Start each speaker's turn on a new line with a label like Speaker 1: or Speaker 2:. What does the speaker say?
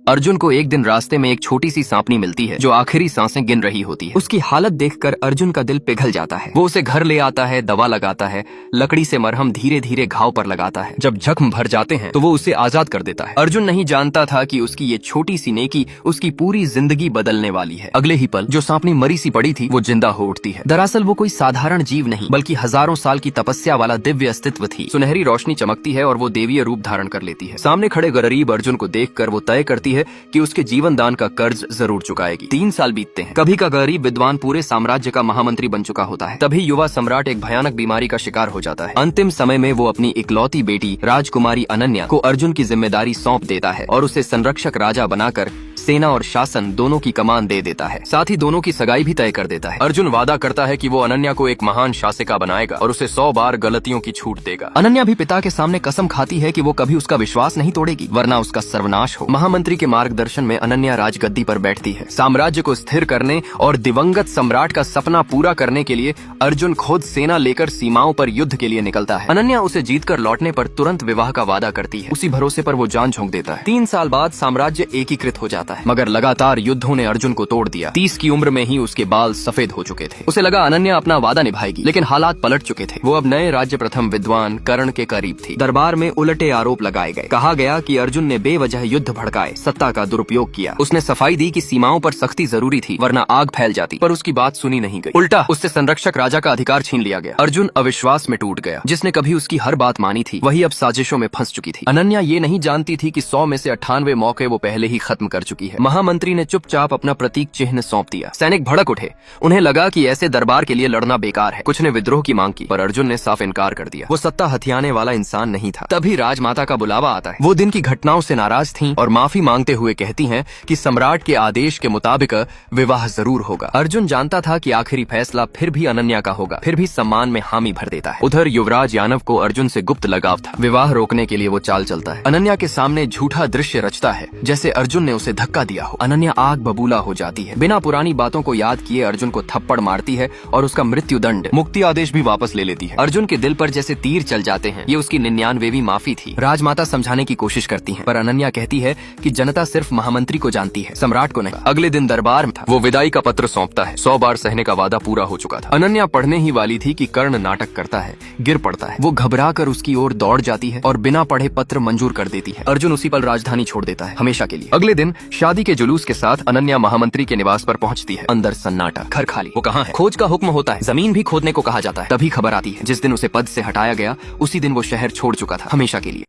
Speaker 1: अर्जुन को एक दिन रास्ते में एक छोटी सी सांपनी मिलती है जो आखिरी सांसें गिन रही होती है। उसकी हालत देखकर अर्जुन का दिल पिघल जाता है। वो उसे घर ले आता है, दवा लगाता है, लकड़ी से मरहम धीरे धीरे घाव पर लगाता है। जब जख्म भर जाते हैं तो वो उसे आजाद कर देता है। अर्जुन नहीं जानता था कि उसकी ये छोटी सी नेकी उसकी पूरी जिंदगी बदलने वाली है। अगले ही पल जो सांपनी मरी सी पड़ी थी वो जिंदा हो उठती है। दरअसल वो कोई साधारण जीव नहीं बल्कि हजारों साल की तपस्या वाला दिव्य अस्तित्व थी। सुनहरी रोशनी चमकती है और वो देवीय रूप धारण कर लेती है। सामने खड़े गरीब अर्जुन को देखकर वो तय करती है कि उसके जीवन दान का कर्ज जरूर चुकाएगी। 3 साल बीतते हैं। कभी का गरीब विद्वान पूरे साम्राज्य का महामंत्री बन चुका होता है। तभी युवा सम्राट एक भयानक बीमारी का शिकार हो जाता है। अंतिम समय में वो अपनी इकलौती बेटी राजकुमारी अनन्या को अर्जुन की जिम्मेदारी सौंप देता है और उसे संरक्षक राजा बनाकर सेना और शासन दोनों की कमान दे देता है। साथ ही दोनों की सगाई भी तय कर देता है। अर्जुन वादा करता है कि वो अनन्या को एक महान शासिका बनाएगा और उसे 100 बार गलतियों की छूट देगा। अनन्या भी पिता के सामने कसम खाती है कि वो कभी उसका विश्वास नहीं तोड़ेगी वरना उसका सर्वनाश हो। महामंत्री के मार्गदर्शन में अनन्या राजगद्दी पर बैठती है। साम्राज्य को स्थिर करने और दिवंगत सम्राट का सपना पूरा करने के लिए अर्जुन खुद सेना लेकर सीमाओं पर युद्ध के लिए निकलता है। अनन्या उसे जीतकर लौटने पर तुरंत विवाह का वादा करती है। उसी भरोसे पर वो जान झोंक देता है। 3 साल बाद साम्राज्य एकीकृत हो जाता है मगर लगातार युद्धों ने अर्जुन को तोड़ दिया। 30 की उम्र में ही उसके बाल सफेद हो चुके थे। उसे लगा अनन्या अपना वादा निभाएगी लेकिन हालात पलट चुके थे। वो अब नए राज्य प्रथम विद्वान कर्ण के करीब थी। दरबार में उलटे आरोप लगाए गए। कहा गया कि अर्जुन ने बेवजह युद्ध भड़काए, सत्ता का दुरुपयोग किया। उसने सफाई दी कि सीमाओं पर सख्ती जरूरी थी वरना आग फैल जाती, पर उसकी बात सुनी नहीं गई। उल्टा उससे संरक्षक राजा का अधिकार छीन लिया गया। अर्जुन अविश्वास में टूट गया। जिसने कभी उसकी हर बात मानी थी वही अब साजिशों में फंस चुकी थी। अनन्या ये नहीं जानती थी कि 100 में से 98 मौके वो पहले ही खत्म कर चुकी है। महामंत्री ने चुपचाप अपना प्रतीक चिन्ह सौंप दिया। सैनिक भड़क उठे। उन्हें लगा कि ऐसे दरबार के लिए लड़ना बेकार है। कुछ ने विद्रोह की मांग की पर अर्जुन ने साफ इनकार कर दिया। वो सत्ता हथियाने वाला इंसान नहीं था। तभी राजमाता का बुलावा आता है। वो दिन की घटनाओं से नाराज थीं और माफी मांगते हुए कहती हैं कि सम्राट के आदेश के मुताबिक विवाह जरूर होगा। अर्जुन जानता था कि आखिरी फैसला फिर भी अनन्या का होगा, फिर भी सम्मान में हामी भर देता है। उधर युवराज यादव को अर्जुन से गुप्त लगाव था। विवाह रोकने के लिए वो चाल चलता है। अनन्या के सामने झूठा दृश्य रचता है जैसे अर्जुन ने उसे धक्का दिया हो। अनन्या आग बबूला हो जाती है। बिना पुरानी बातों को याद किए अर्जुन को थप्पड़ मारती है और उसका मृत्यु दंड मुक्ति आदेश भी वापस ले लेती है। अर्जुन के दिल पर जैसे तीर चल जाते हैं। ये उसकी 99वीं माफी थी। राजमाता समझाने की कोशिश करती है पर अनन्या कहती है कि जनता सिर्फ महामंत्री को जानती है, सम्राट को नहीं। अगले दिन दरबार में था। वो विदाई का पत्र सौंपता है। 100 बार सहने का वादा पूरा हो चुका था। अनन्या पढ़ने ही वाली थी कि कर्ण नाटक करता है, गिर पड़ता है। वो घबरा कर उसकी ओर दौड़ जाती है और बिना पढ़े पत्र मंजूर कर देती है। अर्जुन उसी पल राजधानी छोड़ देता है हमेशा के लिए। अगले दिन शादी के जुलूस के साथ अनन्या महामंत्री के निवास पर पहुंचती है। अंदर सन्नाटा, घर खाली। वो कहाँ है? खोज का हुक्म होता है। जमीन भी खोदने को कहा जाता है। तभी खबर आती है जिस दिन उसे पद से हटाया गया उसी दिन वो शहर छोड़ चुका था हमेशा के लिए।